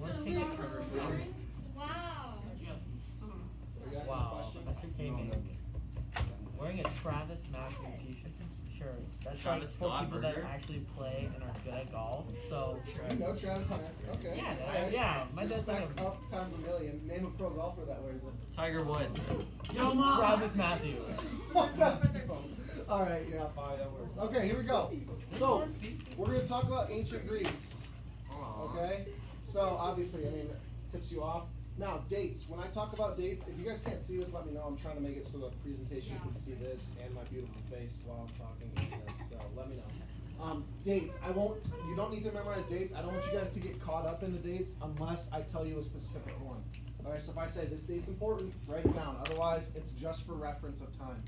I'm gonna take it personally. Wow. Wow, Mr. K-Mink. Wearing a Travis Matthew t-shirt. Sure, that's Travis like for people that Scott-Burger? actually play and are good at golf. So You know Travis Matthew. Okay. Yeah, Alright. yeah, my dad's like Back up times a million. Name a pro golfer that wears it. Tiger Woods. Travis Matthew. Alright, yeah, fine, that works. Okay, here we go. So, we're going to talk about ancient Greece. Okay? So, obviously, I mean, tips you off. Now, dates. When I talk about dates, if you guys can't see this, let me know. I'm trying to make it so the presentation can see this and my beautiful face while I'm talking like this. So, let me know. Dates. You don't need to memorize dates. I don't want you guys to get caught up in the dates unless I tell you a specific one. Alright, so if I say this date's important, write it down. Otherwise, it's just for reference of time.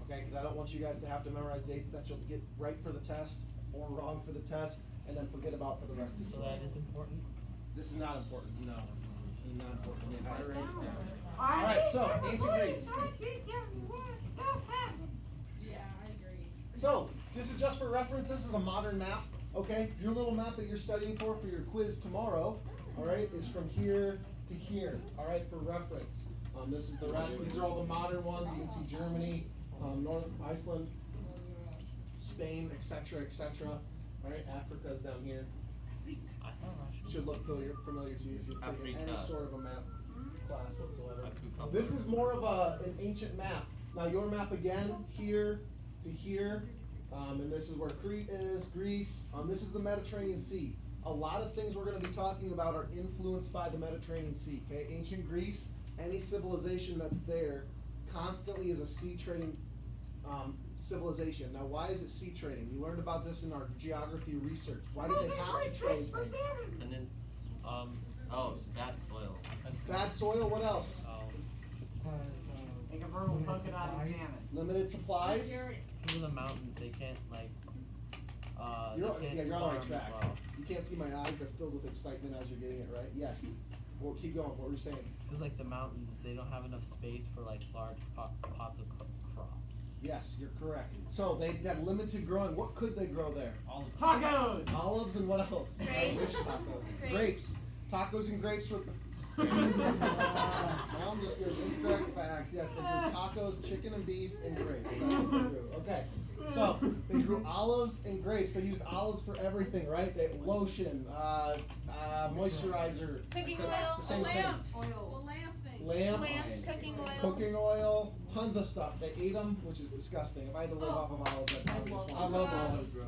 Okay, because I don't want you guys to have to memorize dates that you'll get right for the test or wrong for the test and then forget about for the rest of the So year. that is important. This is not important. No. This is not important. Alright, so ancient Greece. Yeah, I agree. So, this is just for reference. This is a modern map. Okay, your little map that you're studying for your quiz tomorrow, alright, is from here to here, alright, for reference. This is the rest. These are all the modern ones. You can see Germany, North Iceland, Spain, etc., etc. Alright, Africa is down here. I thought Russia. Should look familiar to you if you've taken any Africa. sort of a map class whatsoever. Africa. This is more of an ancient map. Now your map again, here to here, and this is where Crete is, Greece. This is the Mediterranean Sea. A lot of things we're going to be talking about are influenced by the Mediterranean Sea. Okay, ancient Greece, any civilization that's there, constantly is a sea trading civilization. Now, why is it sea trading? We learned about this in our geography research. Why do they have to trade things? And it's bad soil. Bad soil. What else? Make a verbal polka dot and salmon. Limited supplies. People in the mountains, they can't like. You're they can't on the right farm as track. well. You can't see my eyes; they're filled with excitement as you're getting it right. Yes. Well, keep going. What were you saying? Because like the mountains, they don't have enough space for like large pots of crops. Yes, you're correct. So they had limited growing. What could they grow there? Tacos! Olives and what else? Grapes. Which tacos? Grapes. Tacos and grapes with. No, I'm just giving incorrect facts. Yes, they grew tacos, chicken and beef, and grapes. That's what they grew. Okay. So they grew olives and grapes. They used olives for everything, right? They lotion, moisturizer. Cooking the oil. same thing. The lamp thing. Lamps, Lamps, cooking oil. cooking oil, tons of stuff. They ate them, which is disgusting. If I had to live off of olives, I'd probably just want to. olives, bro.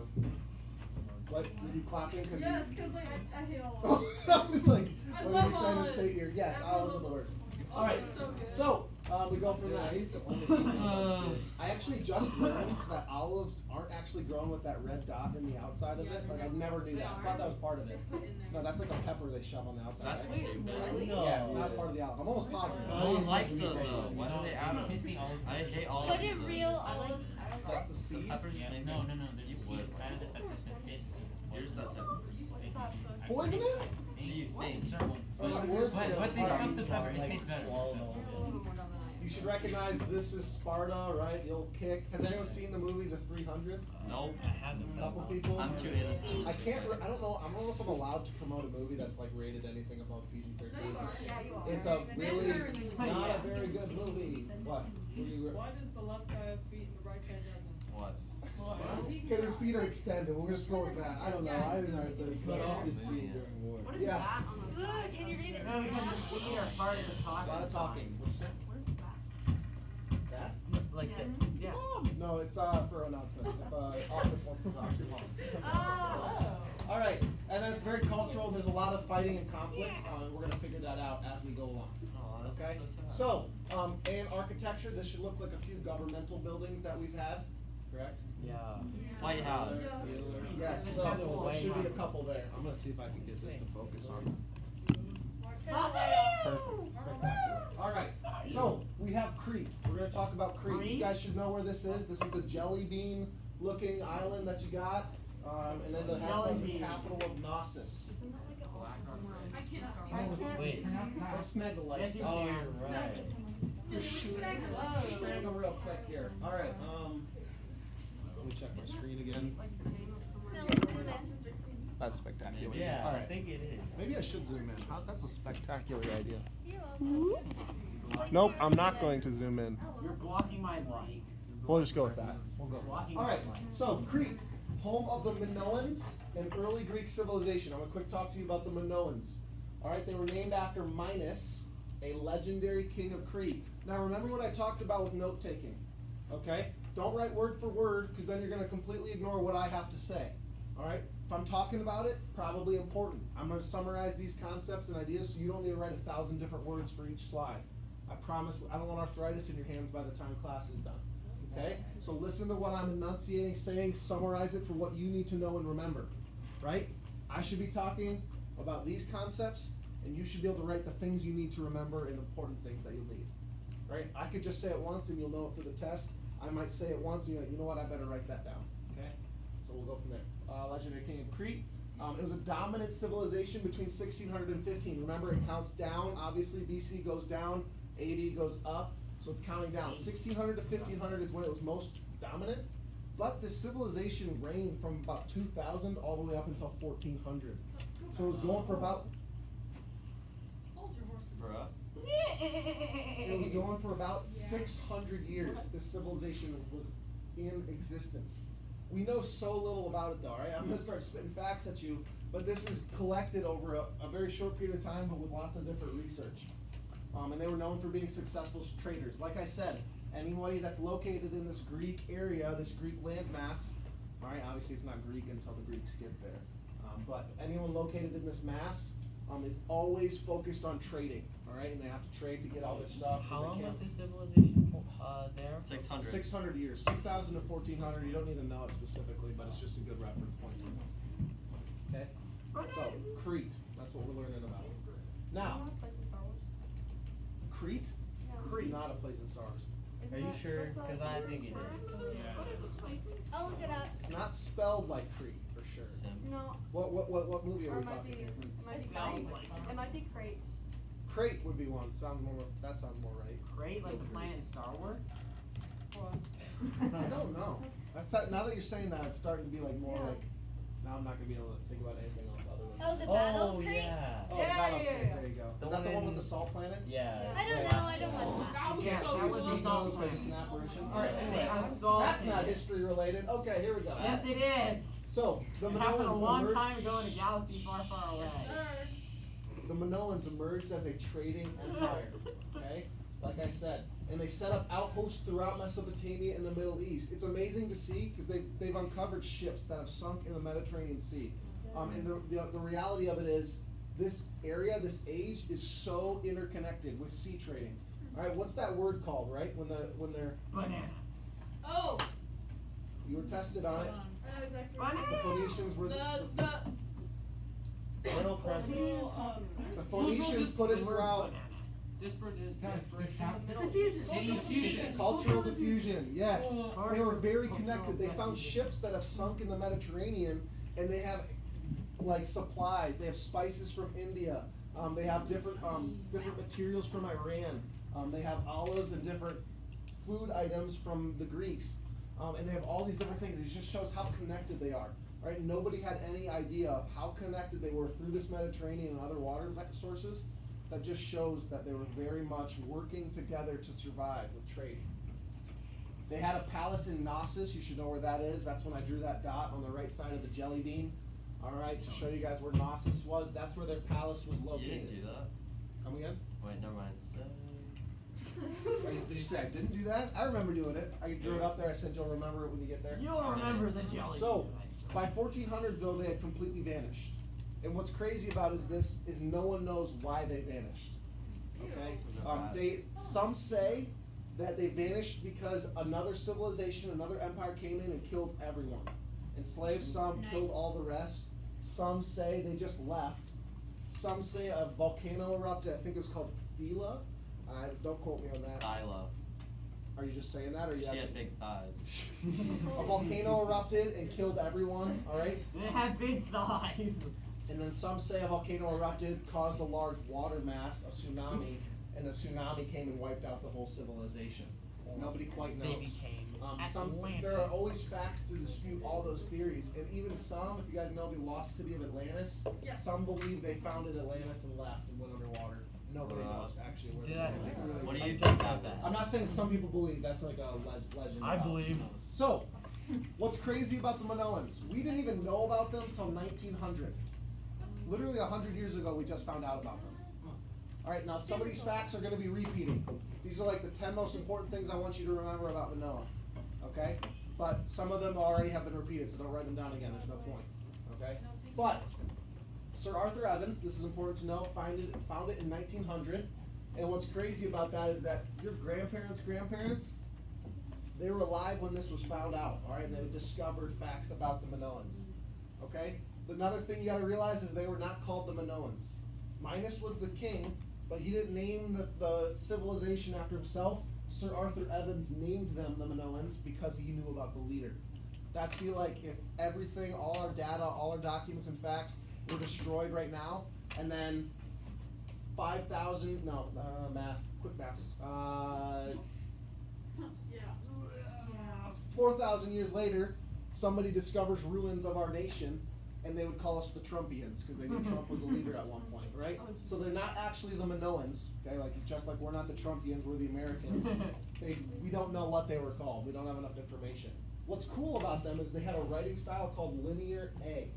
What? Were you clapping? Because Yes, you. because I hate all Oh, I was like, I what love are you trying to olives. state here? Yes, olives are the worst. Oh, All right, they're so good. so we go from that. I actually just learned that olives aren't actually grown with that red dot in the outside of it. Like I never knew that. I thought that was part of it. Put in there. No, that's like a pepper they shove on the outside. That's right? stupid. Yeah, it's not part of the olive. I'm almost positive. No one likes those though. Why do they add them? I hate olives. Put in real olives. That's the seed. Peppers make No, me- there's You a would. seed inside of it that just makes it. Here's that type of. Poisonous? What do you think? Certain ones. Oh, the worst But is- they all right. stuff the pepper, it tastes better. You should recognize this is Sparta, right? The old kick. Has anyone seen the movie The 300? Nope. I haven't. A couple people. I'm too innocent. I can't. I don't know. I don't know if I'm allowed to promote a movie that's like rated anything above PG-13. Yeah, you are. It's a really It's not a very good movie. What? Why does the left guy have feet and the right guy doesn't? What? Because his feet are extended. We're just going with that. I don't know. I didn't write this. What is Yeah. that on the Look, can you read it? No, because his feet are part of the A lot of process. talking. What'd you say? That? Like this. Yeah. No, it's for announcements. If office wants to talk. Oh. All right, and then it's very cultural. There's a lot of fighting and conflict. We're gonna figure that out as we go along. Oh, that's Okay. so sad. So, and architecture. This should look like a few governmental buildings that we've had. Correct? Yeah. White House. Yes. So there should be a couple there. I'm gonna see if I can get this to focus on. Perfect. All right. So we have Crete. We're gonna talk about Crete. You guys should know where this is. This is the jelly bean looking island that you got. And then it has like the capital of Knossos. I cannot see. Wait. Let's snag the lights. Yes, you Oh, can. you're right. Snag them real quick here. All right. Let me check my screen again. That's spectacular. Yeah, All I right. think it is. Maybe I should zoom in. That's a spectacular idea. Nope, I'm not going to zoom in. You're blocking my light. We'll just go with that. We'll go. Blocking All right. my light. So Crete, home of the Minoans, an early Greek civilization. I'm gonna quick talk to you about the Minoans. All right, they were named after Minos, a legendary king of Crete. Now remember what I talked about with note taking. Okay? Don't write word for word, because then you're gonna completely ignore what I have to say. All right? If I'm talking about it, probably important. I'm gonna summarize these concepts and ideas, so you don't need to write 1,000 different words for each slide. I promise, I don't want arthritis in your hands by the time class is done. Okay? So listen to what I'm enunciating, saying, summarize it for what you need to know and remember. Right? I should be talking about these concepts, and you should be able to write the things you need to remember and important things that you'll need. Right? I could just say it once and you'll know it for the test. I might say it once and you're like, you know what, I better write that down. Okay? So we'll go from there. Legendary King of Crete. It was a dominant civilization between 1600 and 15. Remember, it counts down. Obviously, BC goes down, AD goes up, so it's counting down. 1600 to 1500 is when it was most dominant, but the civilization reigned from about 2000 all the way up until 1400. So it was going for about Bruh. It was going for about 600 years. This civilization was in existence. We know so little about it though, right? I'm gonna start spitting facts at you, but this is collected over a very short period of time, but with lots of different research. And they were known for being successful traders. Like I said, anybody that's located in this Greek area, this Greek landmass, all right, obviously it's not Greek until the Greeks get there, but anyone located in this mass, is always focused on trading, all right, and they have to trade to get all their stuff. How they long can't- was this civilization there? 600. 600 years, 2000 to 1400. You don't need to know it specifically, but it's just a good reference point. Okay. So Crete, that's what we're learning about. Now, Crete is not a place in Star Wars. Are you sure? Because I think it is. I'll look it up. It's not spelled like Crete for sure. Sim. No, What movie are or we it might talking be, here? it might be crate. It might be crate. Crate would be one. That sounds more right. Great, like the planet Star Wars? I don't know. Now that you're saying that, it's starting to be like more like. Now I'm not gonna be able to think about anything else other than. Oh, the battle Oh, crate? yeah. Oh, Yeah, Battle yeah, Crate, yeah. there you go. The Is that the one one with in- the salt planet? Yeah. I don't know, I don't watch that. That was Yeah, so that was funny. the salt Because it's an apparition. Alright, Yeah. anyway, Assault that's not planet. history related. Okay, here we go. Yes, it is. So, the It happened a Minoans long emerged- time ago in a galaxy far, far away. The Minoans emerged as a trading empire, okay? Like I said, and they set up outposts throughout Mesopotamia and the Middle East. It's amazing to see because they've uncovered ships that have sunk in the Mediterranean Sea. And the reality of it is, this area, this age, is so interconnected with sea trading. All right, what's that word called? Right, when they're Banana. Oh. you were tested on it. The Phoenicians were Little present. the Phoenicians put it throughout. Cultural diffusion, yes. They were very connected. They found ships that have sunk in the Mediterranean, and they have like supplies. They have spices from India. They have different materials from Iran. They have olives and different food items from the Greeks. And they have all these different things. It just shows how connected they are. Right? Nobody had any idea of how connected they were through this Mediterranean and other water sources. That just shows that they were very much working together to survive with trade. They had a palace in Knossos. You should know where that is. That's when I drew that dot on the right side of the jelly bean. All right, to show you guys where Knossos was. That's where their palace was You located. didn't do that. Come again? Wait, never mind. Did you say I didn't do that? I remember doing it. I drew it up there. I said you'll remember it when you get there. You'll remember the jelly. So, by 1400 though, they had completely vanished. And what's crazy about is no one knows why they vanished. Okay? Some say that they vanished because another civilization, another empire came in and killed everyone. Enslaved some, killed all the rest. Some say they just left. Some say a volcano erupted. I think it was called Phila. Don't quote me on that. Thyla. Are you just saying that, or you She has actually? big thighs. A volcano erupted and killed everyone. All right. It had big thighs. And then some say a volcano erupted, caused a large water mass, a tsunami, and the tsunami came and wiped out the whole civilization. Nobody quite knows. They became There are always facts to dispute all those theories, and even some, if you guys know the lost city of Atlantis, Yeah. some believe they founded Atlantis and left and went underwater. Nobody knows actually where Did they I- went. What do I you just think said about that. that? I'm not saying some people believe, that's like a legend. I about believe. Minoans. So, what's crazy about the Minoans? We didn't even know about them until 1900. Literally 100 years ago, we just found out about them. Alright, now some of these facts are going to be repeating. These are like the 10 most important things I want you to remember about Manoah. Okay? But some of them already have been repeated, so don't write them down again, there's no point. Okay? But, Sir Arthur Evans, this is important to know, found it in 1900. And what's crazy about that is that your grandparents, they were alive when this was found out, alright? And they discovered facts about the Minoans. Okay? Another thing you gotta realize is they were not called the Minoans. Minos was the king, but he didn't name the civilization after himself. Sir Arthur Evans named them the Minoans because he knew about the leader. That's feel like if everything, all our data, all our documents and facts were destroyed right now, and then 4,000 years later, somebody discovers ruins of our nation, and they would call us the Trumpians, because they knew Trump was a leader at one point, right? So they're not actually the Minoans, okay, like, just like we're not the Trumpians, we're the Americans. We don't know what they were called, we don't have enough information. What's cool about them is they had a writing style called Linear A.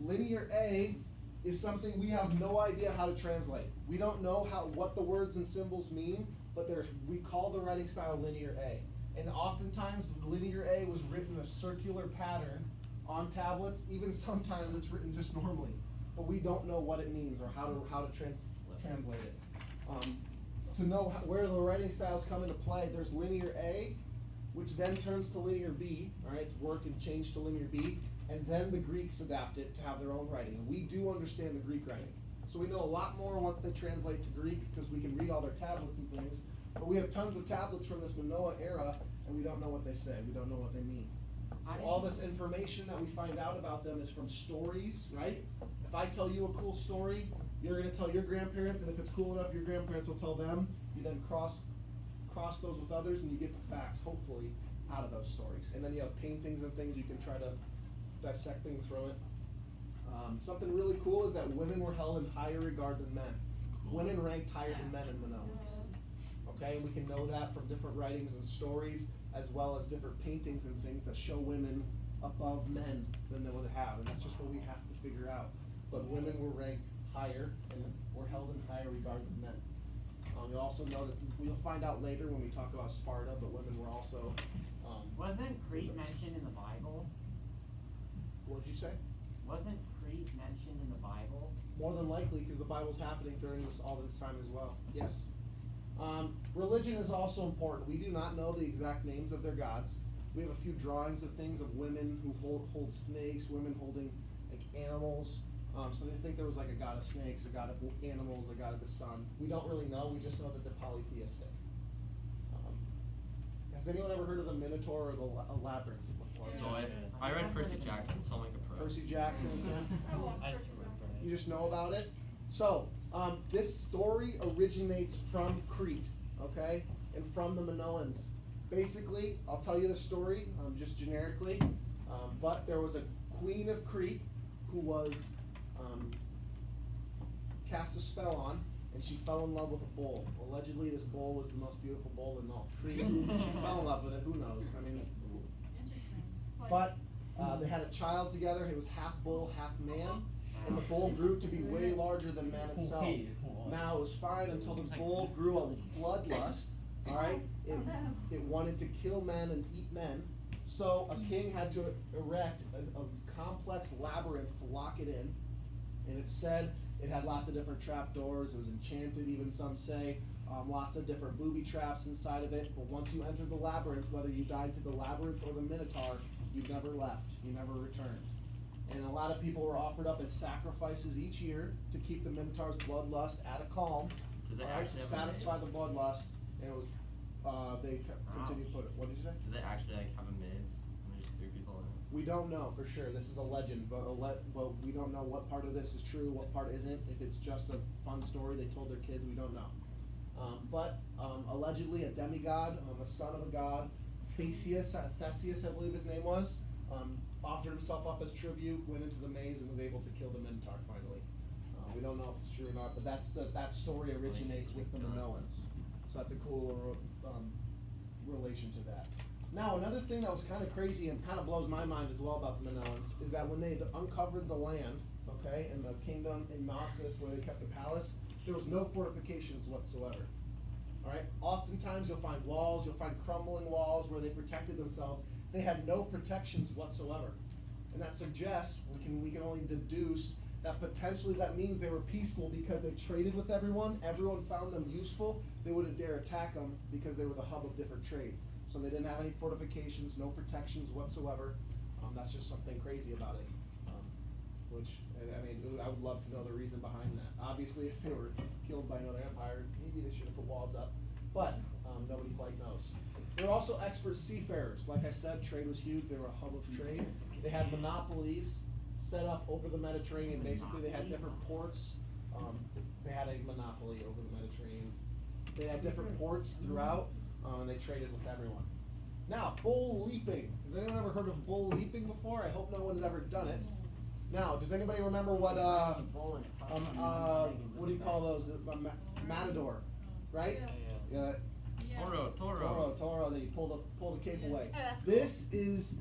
Linear A is something we have no idea how to translate. We don't know what the words and symbols mean, but we call the writing style Linear A. And oftentimes, Linear A was written in a circular pattern on tablets. Even sometimes it's written just normally, but we don't know what it means or how to translate it. To know where the writing styles come into play, there's Linear A, which then turns to Linear B. All right, it's worked and changed to Linear B, and then the Greeks adapt it to have their own writing. And we do understand the Greek writing, so we know a lot more once they translate to Greek because we can read all their tablets and things. But we have tons of tablets from this Minoan era, and we don't know what they say. We don't know what they mean. So all this information that we find out about them is from stories, right? If I tell you a cool story, you're gonna tell your grandparents, and if it's cool enough, your grandparents will tell them. You then cross those with others, and you get the facts, hopefully, out of those stories. And then you have paintings and things, you can try to dissect things from it. Something really cool is that women were held in higher regard than men. Women ranked higher than men in Manoah. Okay, and we can know that from different writings and stories, as well as different paintings and things that show women above men than they would have, and that's just what we have to figure out. But women were ranked higher and were held in higher regard than men. We also know that we'll find out later when we talk about Sparta, but women were also. Wasn't Crete mentioned in the Bible? What did you say? Wasn't Crete mentioned in the Bible? More than likely, because the Bible's happening during all this time as well. Yes. Religion is also important. We do not know the exact names of their gods. We have a few drawings of things of women who hold snakes, women holding like animals. So they think there was like a god of snakes, a god of animals, a god of the sun. We don't really know. We just know that they're polytheistic. Has anyone ever heard of the Minotaur or the Labyrinth before? So I read Percy Jackson, so I'm like a pro. Percy Jackson and Tim? I just remember it. You just know about it? So, this story originates from Crete, okay? And from the Minoans. Basically, I'll tell you the story, just generically, but there was a queen of Crete who was cast a spell on, and she fell in love with a bull. Allegedly, this bull was the most beautiful bull in all Crete. She fell in love with it, who knows? I mean, but they had a child together. He was half bull, half man. And the bull grew to be way larger than man itself. Now it was fine until the bull grew a bloodlust. All right, it wanted to kill men and eat men. So a king had to erect a complex labyrinth to lock it in. And it said it had lots of different trapdoors. It was enchanted, even some say. Lots of different booby traps inside of it. But once you entered the labyrinth, whether you died to the labyrinth or the Minotaur, you never left. You never returned. And a lot of people were offered up as sacrifices each year to keep the Minotaur's bloodlust at a calm, Did they alright, to actually have a satisfy maze? the bloodlust, and it was, they continued to put it, what did you say? Did they actually like have a maze and they just threw people in it? We don't know for sure, this is a legend, but we don't know what part of this is true, what part isn't, if it's just a fun story they told their kids, we don't know. But allegedly a demigod, a son of a god, Theseus, I believe his name was, offered himself up as tribute, went into the maze, and was able to kill the Minotaur finally. We don't know if it's true or not, but that story originates with the Minoans. So that's a cool relation to that. Now, another thing that was kind of crazy and kind of blows my mind as well about the Minoans is that when they uncovered the land, okay, in the kingdom in Knossos where they kept the palace, there was no fortifications whatsoever. All right. Oftentimes you'll find walls, you'll find crumbling walls where they protected themselves. They had no protections whatsoever, and that suggests we can only deduce that potentially that means they were peaceful because they traded with everyone. Everyone found them useful. They wouldn't dare attack them because they were the hub of different trade. So they didn't have any fortifications, no protections whatsoever. That's just something crazy about it. I would love to know the reason behind that. Obviously, if they were killed by another empire, maybe they should have put walls up, but nobody quite knows. They were also expert seafarers. Like I said, trade was huge. They were a hub of trade. They had monopolies set up over the Mediterranean. Basically, they had different ports. They had a monopoly over the Mediterranean. They had different ports throughout, and they traded with everyone. Now, bull leaping. Has anyone ever heard of bull leaping before? I hope no one has ever done it. Now, does anybody remember what do you call those? Matador, right? Yeah. Toro. Then you pull the cape away. Oh, that's cool. This is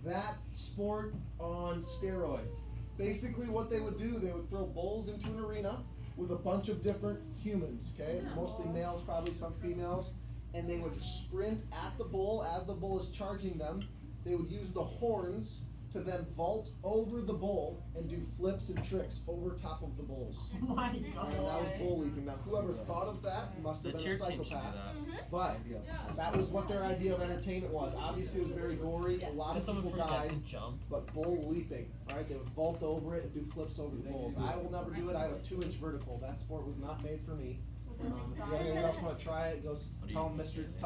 that sport on steroids. Basically, what they would do, they would throw bulls into an arena with a bunch of different humans. Okay, mostly males, probably some females, and they would sprint at the bull as the bull is charging them. They would use the horns to then vault over the bull and do flips and tricks over top of the bulls. Oh my And that god. was bull leaping. Now, whoever thought of that must The have been cheer a team should do psychopath. that. But that was what their idea of entertainment was. Obviously, it was very gory. A lot Did of someone people forget died. to jump? But bull leaping, right? They would vault over it and do flips over the bulls. I will never do it. I have a 2-inch vertical. That sport was not made for me. If anyone else want to try it, go tell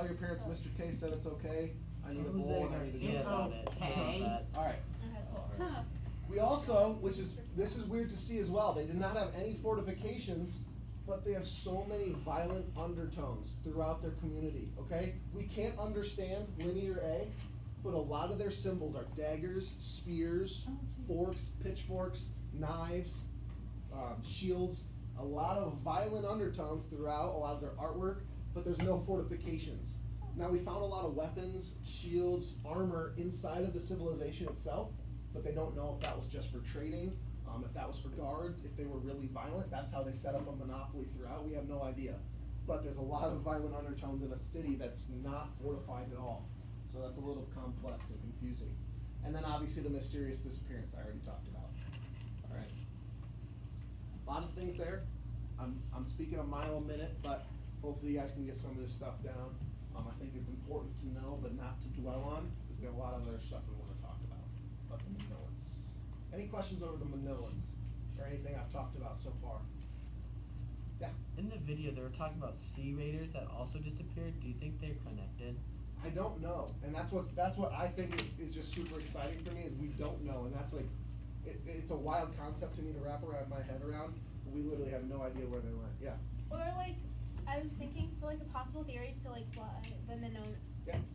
your parents Mr. K said it's okay. I need a Jose bull and I need to do Garcia it. about it. How about that? All right. We also, this is weird to see as well, they did not have any fortifications, but they have so many violent undertones throughout their community, okay? We can't understand linear A, but a lot of their symbols are daggers, spears, forks, pitchforks, knives, shields, a lot of violent undertones throughout a lot of their artwork, but there's no fortifications. Now, we found a lot of weapons, shields, armor inside of the civilization itself, but they don't know if that was just for trading, if that was for guards, if they were really violent. That's how they set up a monopoly throughout. We have no idea. But there's a lot of violent undertones in a city that's not fortified at all. So that's a little complex and confusing. And then obviously the mysterious disappearance I already talked about. All right. A lot of things there. I'm speaking a mile a minute, but hopefully you guys can get some of this stuff down. I think it's important to know, but not to dwell on. There's been a lot of other stuff we want to talk about the Minoans. Any questions over the Minoans or anything I've talked about so far? Yeah. In the video, they were talking about sea raiders that also disappeared. Do you think they're connected? I don't know, and that's what I think is just super exciting for me is we don't know, and that's like it's a wild concept to me to wrap around my head around. But we literally have no idea where they went. Yeah. Or like, I was thinking for like a possible theory to like why the Minoan.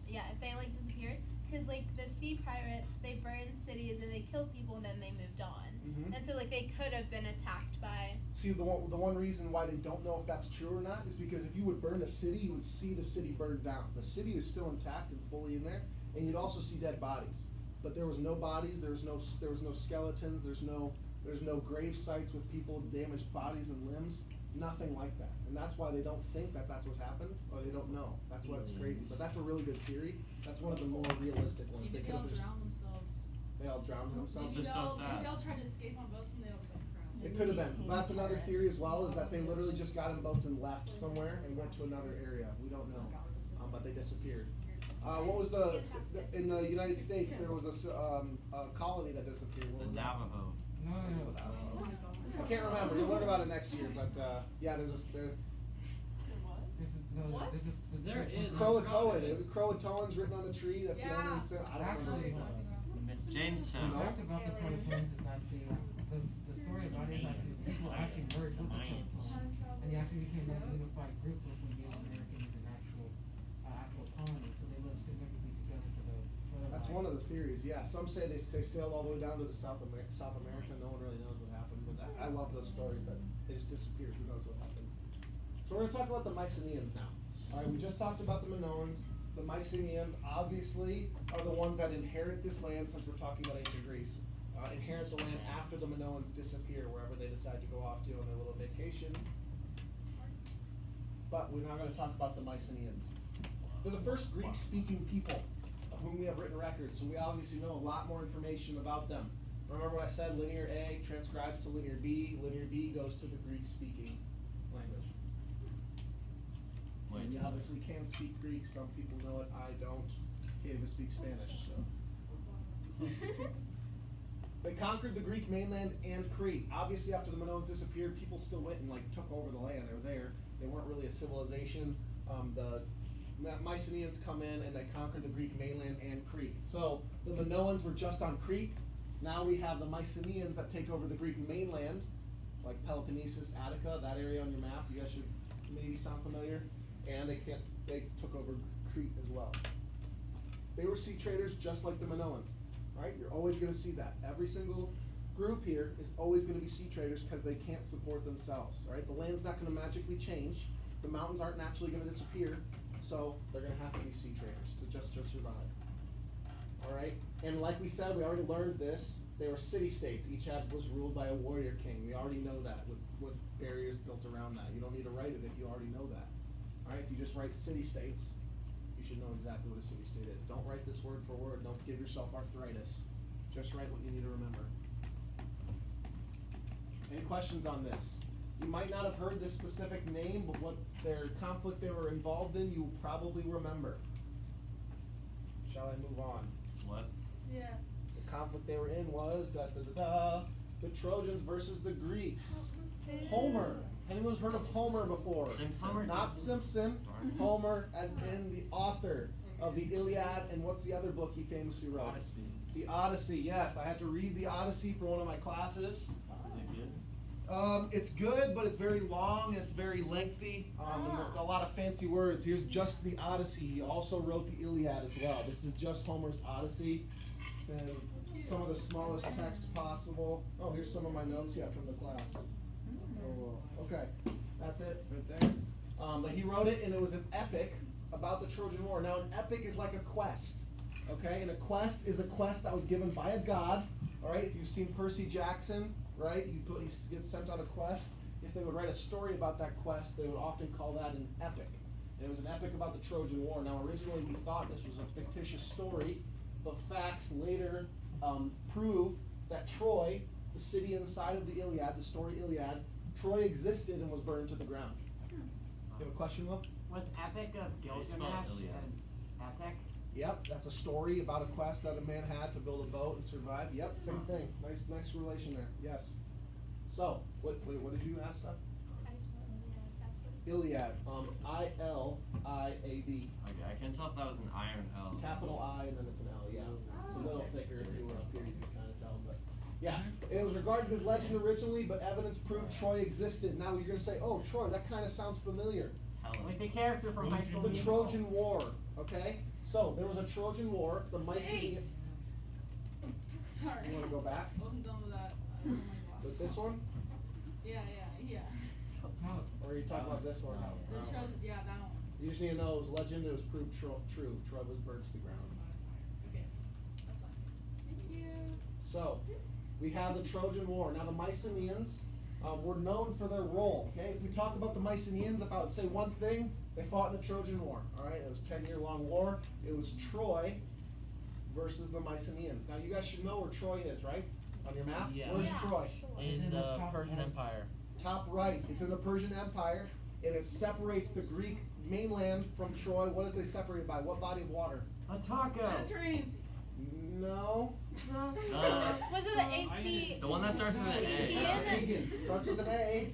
Yeah. If they like disappeared, because like the sea pirates, they burned cities and they killed people and then they moved on. Mhm. And so like they could have been attacked by. See, the one reason why they don't know if that's true or not is because if you would burn a city, you would see the city burned down. The city is still intact and fully in there, and you'd also see dead bodies. But there was no bodies. There was no skeletons. There's no grave sites with people damaged bodies and limbs. Nothing like that, and that's why they don't think that that's what happened, or they don't know. That's why it's crazy. But that's a really good theory. That's one of the more realistic ones. Maybe they all drowned themselves. They all drowned themselves. It's just so sad. Maybe they all tried to escape on boats and they all just like drowned. It could have been. But that's another theory as well, is that they literally just got in boats and left somewhere and went to another area. We don't know, but they disappeared. What was in the United States? There was a colony that disappeared. What The was that? Navajo. No. I can't remember. You'll learn about it next year. But yeah, there. This is What? this is specific. There is. Croatoan. It was Croatoans written on the tree. That's the Yeah. only. I don't Actually, remember. The Jamestown. fact about the Croatoans is actually the story about it is actually people actually merged with the Croatoans, and they actually actually became one unified group was when Native Americans and actual colonies, so they lived significantly together for the. That's one of the theories, yeah. Some say they sailed all the way down to the South America. No one really knows what happened, but I love those stories that they just disappeared. Who knows what happened? So we're gonna talk about the Mycenaeans now. All right, we just talked about the Minoans. The Mycenaeans obviously are the ones that inherit this land, since we're talking about ancient Greece. Inherit the land after the Minoans disappear, wherever they decide to go off to on their little vacation. But we're not gonna talk about the Mycenaeans. They're the first Greek-speaking people of whom we have written records, so we obviously know a lot more information about them. Remember what I said, linear A transcribes to linear B goes to the Greek-speaking language. And you obviously can speak Greek, some people know it, I don't. Can't even speak Spanish, so. They conquered the Greek mainland and Crete. Obviously, after the Minoans disappeared, people still went and took over the land. They were there. They weren't really a civilization. The Mycenaeans come in and they conquered the Greek mainland and Crete. So the Minoans were just on Crete. Now we have the Mycenaeans that take over the Greek mainland, like Peloponnesus, Attica, that area on your map. You guys should maybe sound familiar. And they took over Crete as well. They were sea traders just like the Minoans. Right? You're always going to see that. Every single group here is always going to be sea traders because they can't support themselves. Right? The land's not going to magically change. The mountains aren't naturally going to disappear. So they're going to have to be sea traders to just survive. All right? And like we said, we already learned this. They were city-states. Each was ruled by a warrior king. We already know that with barriers built around that. You don't need to write it if you already know that. All right? If you just write city-states, you should know exactly what a city-state is. Don't write this word for word. Don't give yourself arthritis. Just write what you need to remember. Any questions on this? You might not have heard this specific name, but what their conflict they were involved in, you'll probably remember. Shall I move on? What? Yeah. The conflict they were in was the Trojans versus the Greeks. Homer. Anyone's heard of Homer before? Simpson. Not Simpson. Homer, as in the author of the Iliad, and what's the other book he famously wrote? Odyssey. The Odyssey, yes. I had to read the Odyssey for one of my classes. Is it good? It's good, but it's very long, it's very lengthy, and a lot of fancy words. Here's just the Odyssey. He also wrote the Iliad as well. This is just Homer's Odyssey. It's in some of the smallest text possible. Oh, here's some of my notes, from the class. Oh, okay, that's it right there. But he wrote it, and it was an epic about the Trojan War. Now, an epic is like a quest, okay? And a quest is a quest that was given by a god, all right? If you've seen Percy Jackson, right? He gets sent on a quest. If they would write a story about that quest, they would often call that an epic. And it was an epic about the Trojan War. Now, originally we thought this was a fictitious story, but facts later prove that Troy, the city inside of the Iliad, the story Iliad, Troy existed and was burned to the ground. You have a question, Will? Was Epic of Gilgamesh an epic? Yep, that's a story about a quest that a man had to build a boat and survive. Yep, same thing. Nice relation there. Yes. So, what did you ask, Seth? Iliad. I-L-I-A-D. Okay, I can't tell if that was an I or an L. Capital I and then it's an L. Yeah. It's a little thicker if you were up here. You can kind of tell, but yeah. It was regarded as legend originally, but evidence proved Troy existed. Now you're gonna say, "Oh, Troy, that kind of sounds familiar." Like the character from High School The Musical. Trojan War. Okay. So there was a Trojan War. The Mycenaeans. Sorry. You want to go back I wasn't done with that. Oh my gosh. with this one, Yeah. or are you talking about this one? The Trojan, yeah, that one. You just need to know it was legend. It was proved true. Troy was burned to the ground. Okay. That's fine. Thank you. So, we have the Trojan War. Now, the Mycenaeans were known for their role. Okay, if we talk about the Mycenaeans, if I would say one thing, they fought in the Trojan War. All right, it was a 10-year-long war. It was Troy versus the Mycenaeans. Now, you guys should know where Troy is, right? On your map. Yeah. Where's Yeah. Troy? In the Persian Empire. Top right. It's in the Persian Empire, and it separates the Greek mainland from Troy. What is they separated by? What body of water? A taco. That's easy. No. Was it the AC? The one that starts with an A. Aegean? Starts with an A.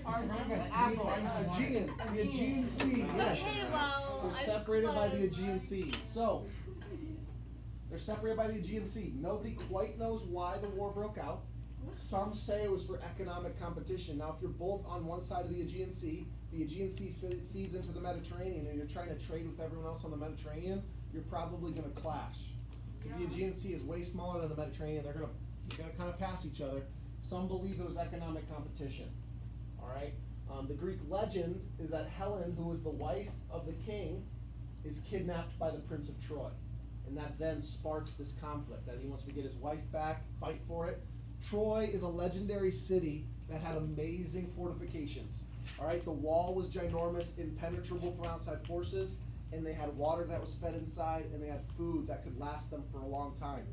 Apple. Aegean. The Aegean Sea. Yes. Okay, well, They're I separated by the suppose. Aegean Sea. So, they're separated by the Aegean Sea. Nobody quite knows why the war broke out. Some say it was for economic competition. Now, if you're both on one side of the Aegean Sea feeds into the Mediterranean, and you're trying to trade with everyone else on the Mediterranean, you're probably going to clash. Because the Aegean Sea is way smaller than the Mediterranean, they're gonna kind of pass each other. Some believe it was economic competition. All right. The Greek legend is that Helen, who was the wife of the king, is kidnapped by the Prince of Troy, and that then sparks this conflict that he wants to get his wife back, fight for it. Troy is a legendary city that had amazing fortifications. All right, the wall was ginormous, impenetrable from outside forces, and they had water that was fed inside, and they had food that could last them for a long time.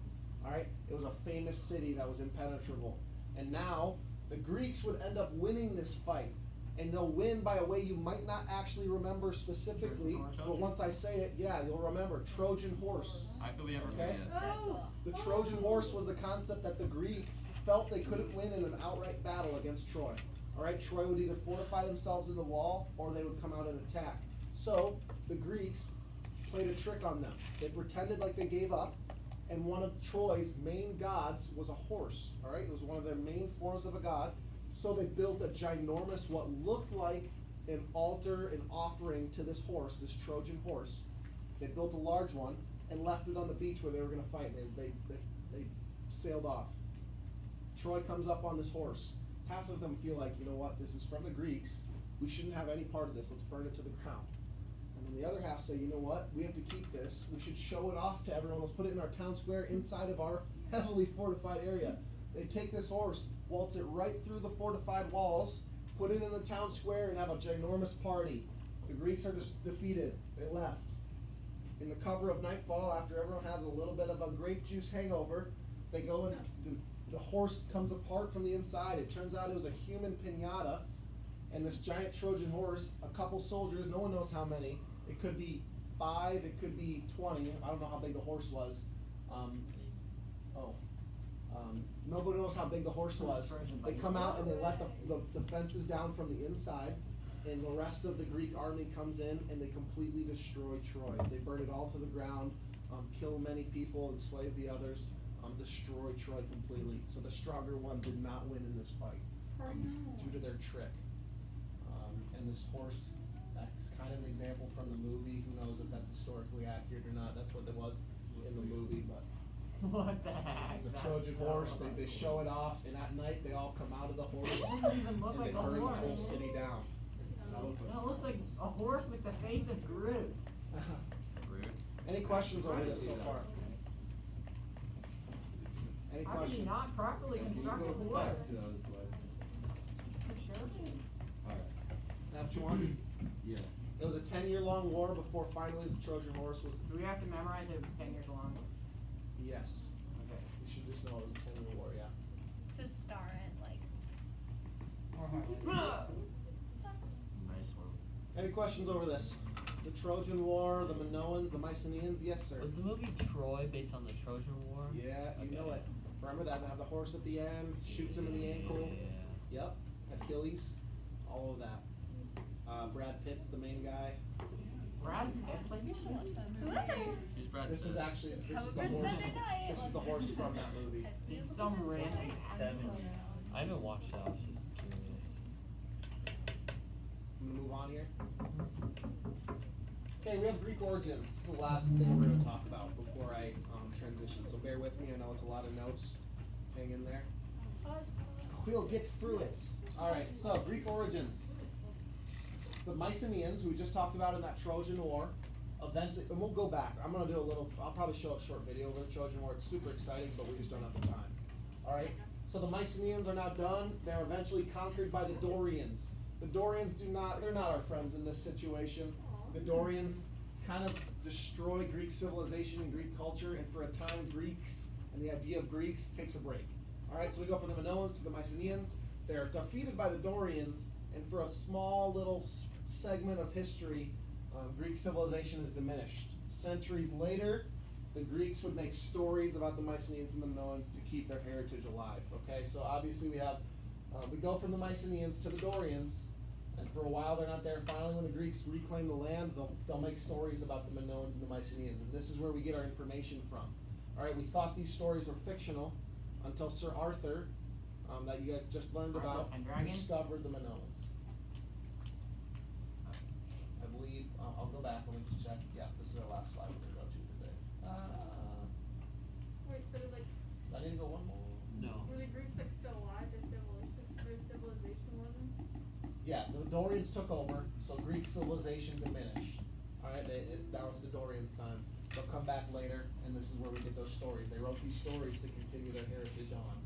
All right, it was a famous city that was impenetrable. And now the Greeks would end up winning this fight, and they'll win by a way you might not actually remember specifically, but once I say it, yeah, you'll remember. Trojan horse. How could we ever Okay. forget? Oh. The Trojan horse was the concept that the Greeks felt they couldn't win in an outright battle against Troy. All right, Troy would either fortify themselves in the wall or they would come out and attack. So the Greeks played a trick on them. They pretended like they gave up, and one of Troy's main gods was a horse. All right, it was one of their main forms of a god. So they built a ginormous, what looked like an altar, an offering to this horse, this Trojan horse. They built a large one and left it on the beach where they were going to fight. They sailed off. Troy comes up on this horse. Half of them feel like, you know what, this is from the Greeks. We shouldn't have any part of this. Let's burn it to the ground. And then the other half say, you know what, we have to keep this. We should show it off to everyone. Let's put it in our town square inside of our heavily fortified area. They take this horse, waltz it right through the fortified walls, put it in the town square, and have a ginormous party. The Greeks are just defeated. They left. In the cover of nightfall, after everyone has a little bit of a grape juice hangover, they go and the horse comes apart from the inside. It turns out it was a human piñata, and this giant Trojan horse, a couple soldiers, no one knows how many. It could be 5, it could be 20. I don't know how big the horse was. Nobody knows how big the horse was. They come out and they let the fences down from the inside, and the rest of the Greek army comes in and they completely destroy Troy. They burn it all to the ground, kill many people, enslave the others, destroy Troy completely. So the stronger one did not win in this fight due to their trick. And this horse, that's kind of an example from the movie. Who knows if that's historically accurate or not? That's what it was in the movie, but. What the heck? It's a That's Trojan so horse, funny. they show it off, and at night they all come out of the horse It doesn't even look and they like a burn the horse. whole city down. No, it looks like a horse with the face of Groot. Rude. Any questions over this so far? Any How can you questions? not properly construct a horse? That's one. Yeah. It was a 10-year-long war before finally the Trojan horse was. Do we have to memorize that it was 10 years long? Yes. Okay. You should just know it was a 10-year war, yeah. So star it, like. Nice one. Any questions over this? The Trojan War, the Minoans, the Mycenaeans? Yes, sir. Was the movie Troy based on the Trojan War? Yeah, you know Okay. it. Remember that? They have the horse at the end, shoots him in the ankle. Yeah. Yep. Achilles. All of that. Brad Pitt's the main guy. Brad Pitt plays the Whoever. He's Brad This is Pitt. actually this is However, the horse. Sunday night. This is the horse from that movie. He's some random actor. I haven't watched that. I was just curious. I'm gonna move on here. Okay, we have Greek origins. This is the last thing we're gonna talk about before I transition. So bear with me. I know it's a lot of notes. Hang in there. We'll get through it. All right. So Greek origins. The Mycenaeans, who we just talked about in that Trojan War, eventually, and we'll go back. I'm gonna do a little. I'll probably show a short video over the Trojan War. It's super exciting, but we just don't have the time. All right. So the Mycenaeans are now done. They're eventually conquered by the Dorians. The Dorians they're not our friends in this situation. The Dorians kind of destroy Greek civilization and Greek culture, and for a time, Greeks and the idea of Greeks takes a break. All right, so we go from the Minoans to the Mycenaeans. They're defeated by the Dorians, and for a small little segment of history, Greek civilization is diminished. Centuries later, the Greeks would make stories about the Mycenaeans and the Minoans to keep their heritage alive. Okay, so obviously we go from the Mycenaeans to the Dorians, and for a while they're not there. Finally, when the Greeks reclaim the land, they'll make stories about the Minoans and the Mycenaeans, and this is where we get our information from. All right, we thought these stories were fictional until Sir Arthur that you guys just learned Arthur about, Pendragon? discovered the Minoans. I believe, I'll go back, let me just check, yeah, this is our last slide we're gonna go to today. Wait, so like, I need to go one more. No. were the Greeks like still alive? Their civilization wasn't? Yeah, the Dorians took over, so Greek civilization diminished. Alright, that was the Dorians' time. They'll come back later, and this is where we get those stories. They wrote these stories to continue their heritage on.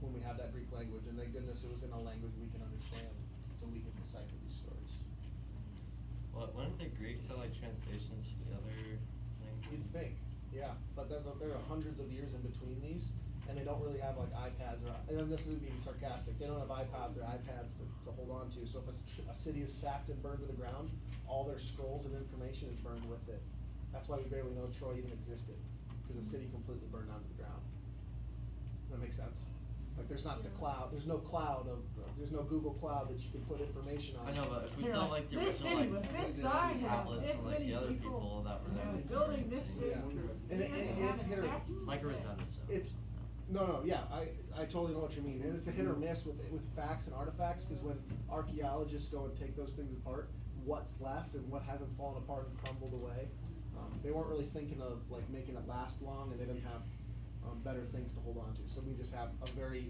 When we have that Greek language, and thank goodness it was in a language we can understand, so we can decipher these stories. What, wouldn't the Greeks have like translations for the other languages? You'd think, yeah, but there are hundreds of years in between these, and they don't really have like iPads or, and then this is being sarcastic, they don't have iPods or iPads to hold on to, so if a city is sacked and burned to the ground, all their scrolls and information is burned with it. That's why we barely know Troy even existed, because the city completely burned down to the ground. That makes sense? Like, there's not the cloud, there's no cloud there's no Google Cloud that you can put information on. I know, but if we They're saw like, like the this original city like was this scripted size and tablets this from like many the other people. people that were there. Building this shit. Yeah. And it's hit or, Like a Rosetta Stone. it's, no, yeah, I totally know what you mean, and it's a hit or miss with facts and artifacts, cause when archaeologists go and take those things apart, what's left and what hasn't fallen apart and crumbled away, they weren't really thinking of like making it last long, and they didn't have, better things to hold on to, so we just have a very